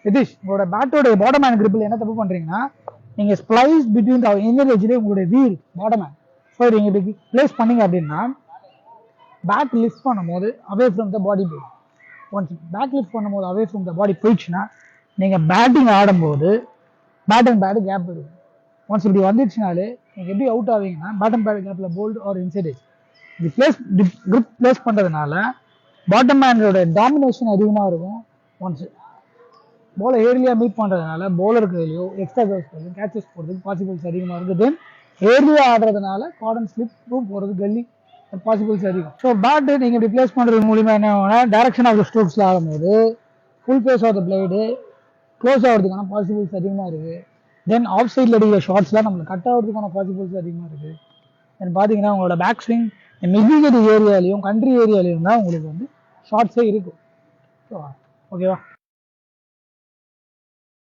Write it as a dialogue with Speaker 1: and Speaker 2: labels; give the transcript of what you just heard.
Speaker 1: நிதிஷ், உங்களோட பேட்டோட bottom hand கிரிப்பில் என்ன தப்பு பண்ணுறீங்கன்னா, நீங்கள் ஸ்ப்ளைஸ் பிட்வீன் த இன்னர் எஜ்லேயே உங்களுடைய வீல் பாட்டம் ஹேண்ட் ஸோ நீங்கள் இப்படி பிளேஸ் பண்ணீங்க அப்படின்னா பேக் லிஃப்ட் பண்ணும்போது அவே ஃப்ரம் த பாடி போயிடும். ஒன்ஸ் பேக் லிஃப்ட் பண்ணும்போது அவே ஃப்ரம் த பாடி போயிடுச்சுன்னா நீங்கள் பேட்டிங் ஆடும்போது பேட் அண்ட் பேடு கேப் இருக்கும். ஒன்ஸ் இப்படி வந்துடுச்சுனாலே நீங்கள் எப்படி அவுட் ஆவீங்கன்னா பேட் அண்ட் பேடு கேப்பில் போல்டு ஆர் இன்சைட் எஜ் இப்படி கிரிப் பிளேஸ் பண்ணுறதுனால பாட்டம் ஹேண்டோட டாமினேஷன் அதிகமாக இருக்கும். ஒன்ஸ் போலை ஏர்லியாக மீட் பண்ணுறதுனால பவுலருக்கு கையிலையோ எக்ஸ்ட்ரா கவர்ஸ் கேச்சஸ் போகிறதுக்கு பாசிபிள்ஸ் அதிகமாக இருக்குது. தென் ஏர்லியாக ஆடுறதுனால கார்டன் ஸ்லிப்பும் போகிறது கல்லி பாசிபிள்ஸ் அதிகம். ஸோ பேட்டு நீங்கள் ரிப்ளேஸ் பண்ணுறது மூலிமா என்ன ஆகும்னா டைரக்ஷன் ஆஃப் த ஸ்ட்ரோக்ஸில் ஆடும்போது full base of the blade close ஆகிறதுக்கான பாசிபிள்ஸ் அதிகமாக இருக்குது. தென் ஆஃப் சைடில் அடிக்கிற ஷார்ட்ஸ்லாம் நம்மளுக்கு கட் ஆகிறதுக்கான பாசிபிள்ஸ் அதிகமாக இருக்குது. தென் பார்த்தீங்கன்னா உங்களோட பேக் ஸ்விங் மிதிகடி ஏரியாலையும் கண்ட்ரி ஏரியாலையும் தான் உங்களுக்கு வந்து ஷார்ட்ஸே இருக்கும். ஸோ ஓகேவா?